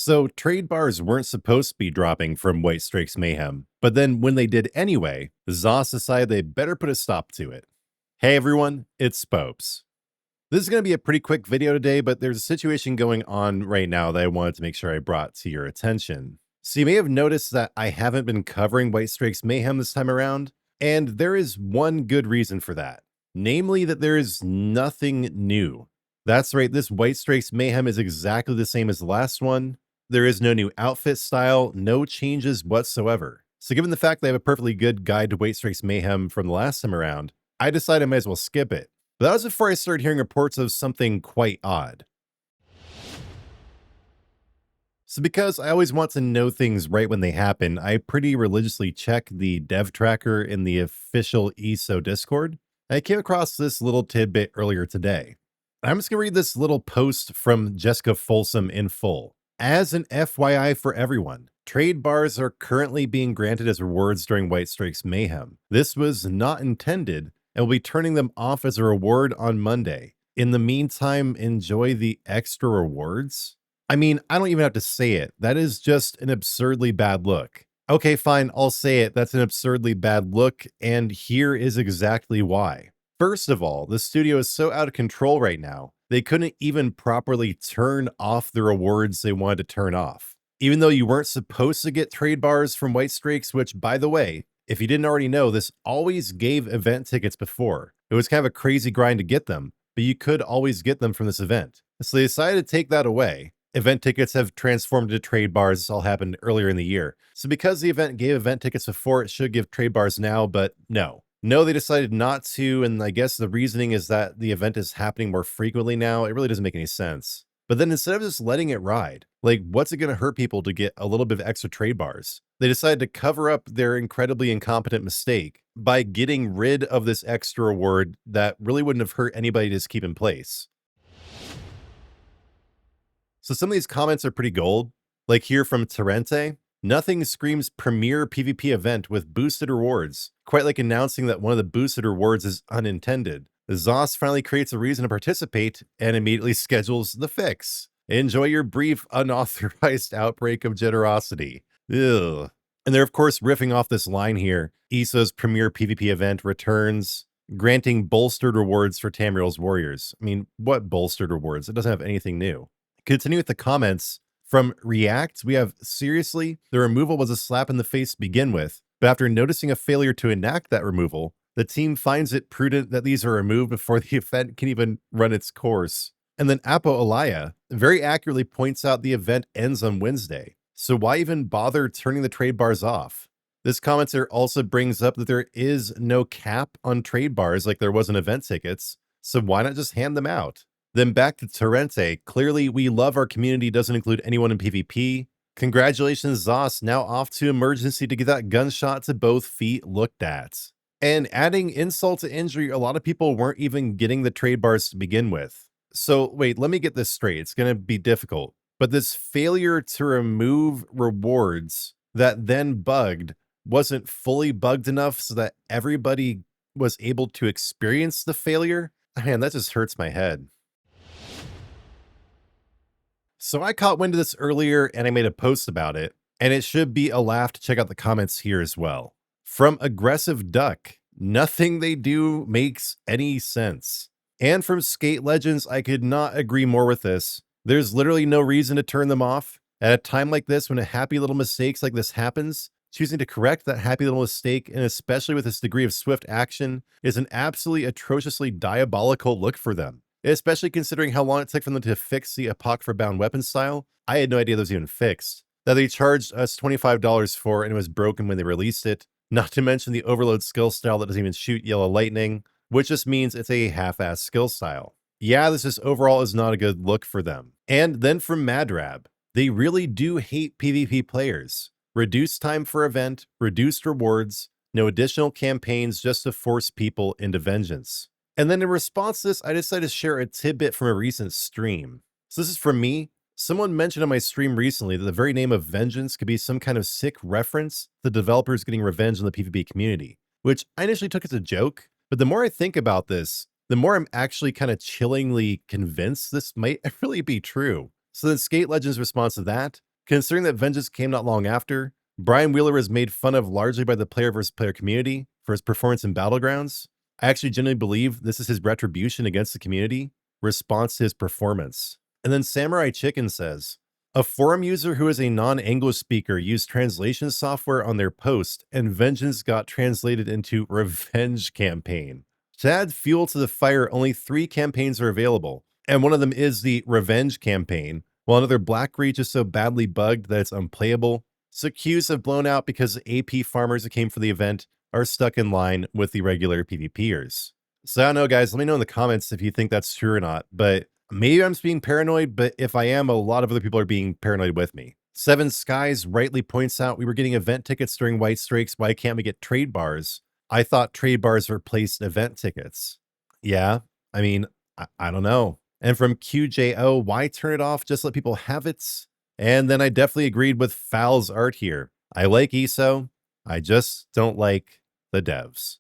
So trade bars weren't supposed to be dropping from Whitestrake's Mayhem, but then when they did anyway, the ZOS decided they better put a stop to it. Hey everyone, it's Spopes. This is going to be a pretty quick video today, but there's a situation going on right now that I wanted to make sure I brought to your attention. So you may have noticed that I haven't been covering Whitestrake's Mayhem this time around, and there is one good reason for that. Namely that there is nothing new. That's right, this Whitestrake's Mayhem is exactly the same as the last one. There is no new outfit style, no changes whatsoever. So given the fact that I have a perfectly good guide to Whitestrake's Mayhem from the last time around, I decided I might as well skip it. But that was before I started hearing reports of something quite odd. So because I always want to know things right when they happen, I pretty religiously check the dev tracker in the official ESO Discord. I came across this little tidbit earlier today. I'm just going to read this little post from Jessica Folsom in full. As an FYI for everyone, trade bars are currently being granted as rewards during Whitestrake's Mayhem. This was not intended, and we'll be turning them off as a reward on Monday. In the meantime, enjoy the extra rewards. I mean, I don't even have to say it. That is just an absurdly bad look. Okay, fine, I'll say it. That's an absurdly bad look, and here is exactly why. First of all, the studio is so out of control right now, they couldn't even properly turn off the rewards they wanted to turn off. Even though you weren't supposed to get trade bars from Whitestrakes, which, by the way, if you didn't already know, this always gave event tickets before. It was kind of a crazy grind to get them, but you could always get them from this event. So they decided to take that away. Event tickets have transformed into trade bars. This all happened earlier in the year. So because the event gave event tickets before, it should give trade bars now, but no. No, they decided not to, and I guess the reasoning is that the event is happening more frequently now. It really doesn't make any sense. But then instead of just letting it ride, like what's it going to hurt people to get a little bit of extra trade bars? They decided to cover up their incredibly incompetent mistake by getting rid of this extra reward that really wouldn't have hurt anybody to just keep in place. So some of these comments are pretty gold, like here from Terente. Nothing screams premier PvP event with boosted rewards, quite like announcing that one of the boosted rewards is unintended. The ZOS finally creates a reason to participate and immediately schedules the fix. Enjoy your brief, unauthorized outbreak of generosity. Ugh. And they're of course riffing off this line here. ESO's premier PvP event returns, granting bolstered rewards for Tamriel's warriors. I mean, what bolstered rewards? It doesn't have anything new. Continue with the comments. From React, we have, seriously, the removal was a slap in the face to begin with, but after noticing a failure to enact that removal, the team finds it prudent that these are removed before the event can even run its course. And then Apo Alaya very accurately points out the event ends on Wednesday, so why even bother turning the trade bars off? This commenter also brings up that there is no cap on trade bars like there was in event tickets, so why not just hand them out? Then back to Terente. Clearly, we love our community doesn't include anyone in PvP. Congratulations, ZOS, now off to emergency to get that gunshot to both feet looked at. And adding insult to injury, a lot of people weren't even getting the trade bars to begin with. So wait, let me get this straight. It's going to be difficult. But this failure to remove rewards that then bugged wasn't fully bugged enough so that everybody was able to experience the failure? Man, that just hurts my head. So I caught wind of this earlier and I made a post about it, and it should be a laugh to check out the comments here as well. From Aggressive Duck, nothing they do makes any sense. And from Skate Legends, I could not agree more with this. There's literally no reason to turn them off. At a time like this, when a happy little mistakes like this happens, choosing to correct that happy little mistake, and especially with this degree of swift action, is an absolutely atrociously diabolical look for them. Especially considering how long it took for them to fix the Apocrypha-bound weapon style. I had no idea that was even fixed. That they charged us $25 for and it was broken when they released it. Not to mention the overload skill style that doesn't even shoot yellow lightning, which just means it's a half-assed skill style. Yeah, this just overall is not a good look for them. And then from Madrab, they really do hate PvP players. Reduced time for event, reduced rewards, no additional campaigns just to force people into vengeance. And then in response to this, I decided to share a tidbit from a recent stream. So this is from me. Someone mentioned on my stream recently that the very name of vengeance could be some kind of sick reference to developers getting revenge on the PvP community, which I initially took as a joke. But the more I think about this, the more I'm actually kind of chillingly convinced this might really be true. So then Skate Legends' response to that, Considering that Vengeance came not long after, Brian Wheeler was made fun of largely by the player versus player community for his performance in Battlegrounds. I actually genuinely believe this is his retribution against the community, response to his performance. And then Samurai Chicken says, a forum user who is a non-English speaker used translation software on their post, and Vengeance got translated into Revenge Campaign. To add fuel to the fire, only 3 campaigns are available, and one of them is the Revenge Campaign, while another Black Reach is so badly bugged that it's unplayable. So queues have blown out because AP farmers that came for the event are stuck in line with the regular PvPers. So I don't know, guys, let me know in the comments if you think that's true or not, but maybe I'm just being paranoid, but if I am, a lot of other people are being paranoid with me. Seven Skies rightly points out we were getting event tickets during Whitestrakes. Why can't we get trade bars? I thought trade bars replaced event tickets. Yeah, I mean, I don't know. And from QJO, why turn it off? Just let people have it. And then I definitely agreed with Foul's art here. I like ESO. I just don't like the devs.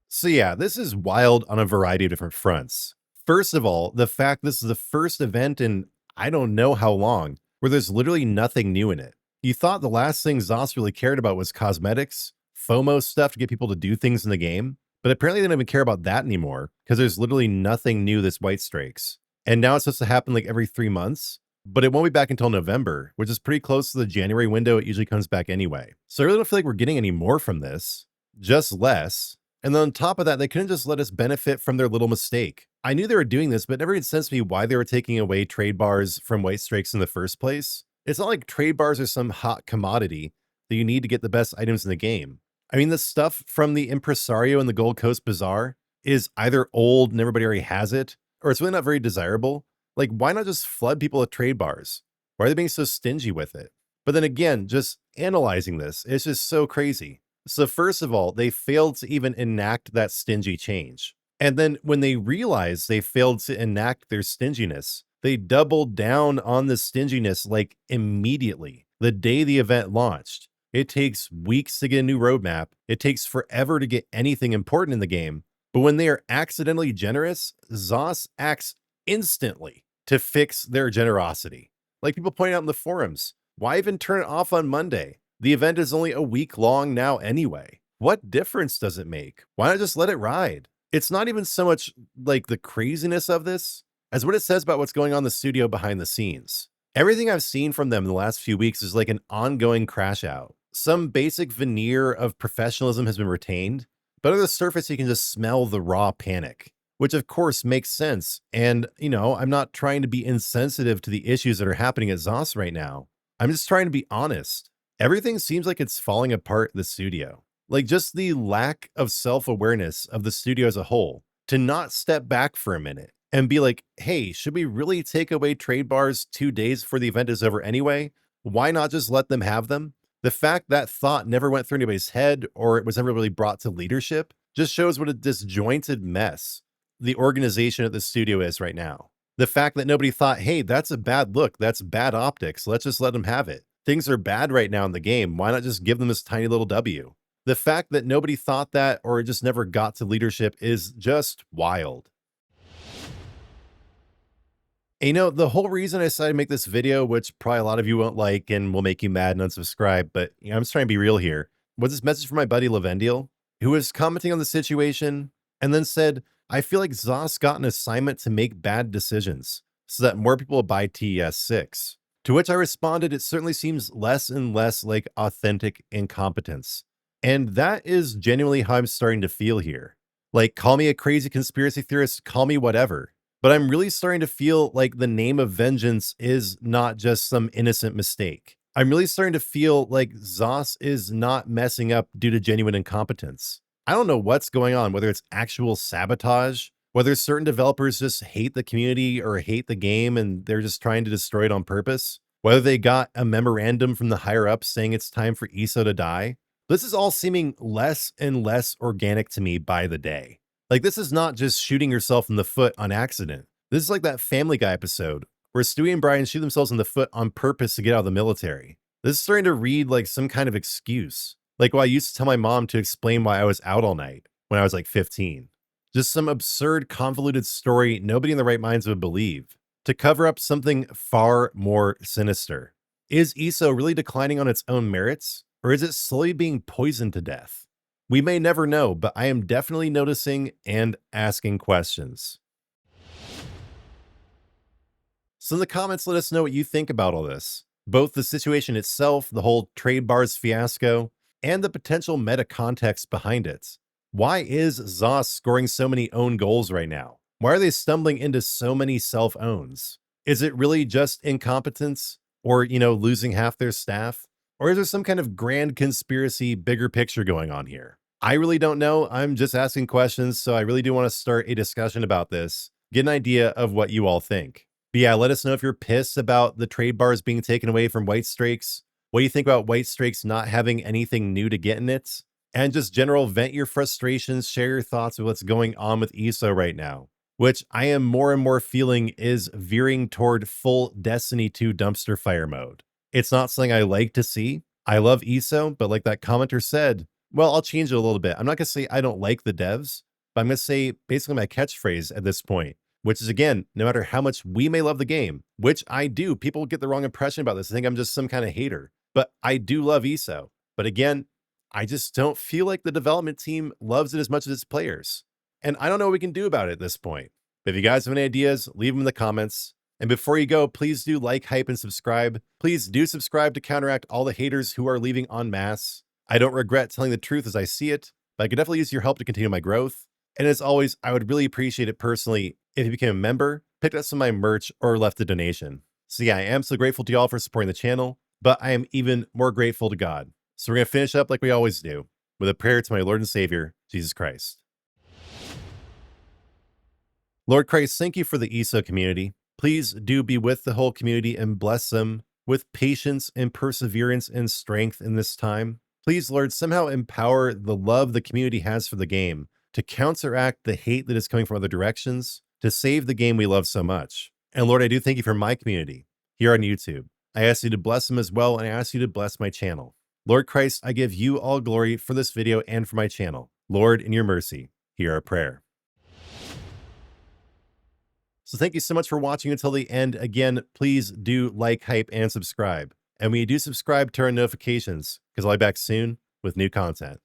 So yeah, this is wild on a variety of different fronts. First of all, the fact this is the first event in I don't know how long where there's literally nothing new in it. You thought the last thing ZOS really cared about was cosmetics, FOMO stuff to get people to do things in the game, but apparently they don't even care about that anymore because there's literally nothing new this Whitestrakes. And now it's supposed to happen like every 3 months, but it won't be back until November, which is pretty close to the January window it usually comes back anyway. So I really don't feel like we're getting any more from this, just less. And then on top of that, they couldn't just let us benefit from their little mistake. I knew they were doing this, but it never made sense to me why they were taking away trade bars from Whitestrakes in the first place. It's not like trade bars are some hot commodity that you need to get the best items in the game. I mean, the stuff from the Impresario and the Gold Coast Bazaar is either old and everybody already has it, or it's really not very desirable. Like, why not just flood people with trade bars? Why are they being so stingy with it? But then again, just analyzing this, it's just so crazy. So first of all, they failed to even enact that stingy change. And then when they realized they failed to enact their stinginess, they doubled down on the stinginess like immediately, the day the event launched. It takes weeks to get a new roadmap. It takes forever to get anything important in the game. But when they are accidentally generous, ZOS acts instantly to fix their generosity. Like people point out in the forums, why even turn it off on Monday? The event is only a week long now anyway. What difference does it make? Why not just let it ride? It's not even so much like the craziness of this as what it says about what's going on in the studio behind the scenes. Everything I've seen from them in the last few weeks is like an ongoing crash out. Some basic veneer of professionalism has been retained, but under the surface, you can just smell the raw panic, which of course makes sense. And, you know, I'm not trying to be insensitive to the issues that are happening at ZOS right now. I'm just trying to be honest. Everything seems like it's falling apart in the studio. Like just the lack of self-awareness of the studio as a whole to not step back for a minute and be like, hey, should we really take away trade bars 2 days before the event is over anyway? Why not just let them have them? The fact that thought never went through anybody's head or it was never really brought to leadership just shows what a disjointed mess the organization at the studio is right now. The fact that nobody thought, hey, that's a bad look, that's bad optics, let's just let them have it. Things are bad right now in the game, why not just give them this tiny little W? The fact that nobody thought that or it just never got to leadership is just wild. And, you know, the whole reason I decided to make this video, which probably a lot of you won't like and will make you mad and unsubscribe, but you know, I'm just trying to be real here, was this message from my buddy Lavendiel, who was commenting on the situation and then said, I feel like ZOS got an assignment to make bad decisions so that more people will buy TES 6. To which I responded, it certainly seems less and less like authentic incompetence. And that is genuinely how I'm starting to feel here. Like, call me a crazy conspiracy theorist, call me whatever. But I'm really starting to feel like the name of vengeance is not just some innocent mistake. I'm really starting to feel like ZOS is not messing up due to genuine incompetence. I don't know what's going on, whether it's actual sabotage, whether certain developers just hate the community or hate the game and they're just trying to destroy it on purpose, whether they got a memorandum from the higher ups saying it's time for ESO to die. This is all seeming less and less organic to me by the day. Like, this is not just shooting yourself in the foot on accident. This is like that Family Guy episode where Stewie and Brian shoot themselves in the foot on purpose to get out of the military. This is starting to read like some kind of excuse. Like what I used to tell my mom to explain why I was out all night when I was like 15. Just some absurd, convoluted story nobody in their right minds would believe. to cover up something far more sinister. Is ESO really declining on its own merits, or is it slowly being poisoned to death? We may never know, but I am definitely noticing and asking questions. So in the comments, let us know what you think about all this. Both the situation itself, the whole trade bars fiasco, and the potential meta context behind it. Why is ZOS scoring so many own goals right now? Why are they stumbling into so many self-owns? Is it really just incompetence or, losing half their staff? Or is there some kind of grand conspiracy, bigger picture going on here? I really don't know. I'm just asking questions, so I really do want to start a discussion about this, get an idea of what you all think. But yeah, let us know if you're pissed about the trade bars being taken away from Whitestrakes. What do you think about Whitestrakes not having anything new to get in it? And just general vent your frustrations, share your thoughts of what's going on with ESO right now, which I am more and more feeling is veering toward full Destiny 2 dumpster fire mode. It's not something I like to see. I love ESO, but like that commenter said, well, I'll change it a little bit. I'm not going to say I don't like the devs, but I'm going to say basically my catchphrase at this point, which is, again, no matter how much we may love the game, which I do, people get the wrong impression about this. I think I'm just some kind of hater, but I do love ESO. But again, I just don't feel like the development team loves it as much as its players. And I don't know what we can do about it at this point. But if you guys have any ideas, leave them in the comments. And before you go, please do like, hype, and subscribe. Please do subscribe to counteract all the haters who are leaving en masse. I don't regret telling the truth as I see it, but I could definitely use your help to continue my growth. And as always, I would really appreciate it personally if you became a member, picked up some of my merch, or left a donation. So yeah, I am so grateful to y'all for supporting the channel, but I am even more grateful to God. So we're going to finish up like we always do, with a prayer to my Lord and Savior, Jesus Christ. Lord Christ, thank you for the ESO community. Please do be with the whole community and bless them with patience and perseverance and strength in this time. Please, Lord, somehow empower the love the community has for the game to counteract the hate that is coming from other directions, to save the game we love so much. And Lord, I do thank you for my community here on YouTube. I ask you to bless them as well, and I ask you to bless my channel. Lord Christ, I give you all glory for this video and for my channel. Lord, in your mercy, hear our prayer. So thank you so much for watching until the end. Again, please do like, hype, and subscribe. And when you do subscribe, turn on notifications, because I'll be back soon with new content.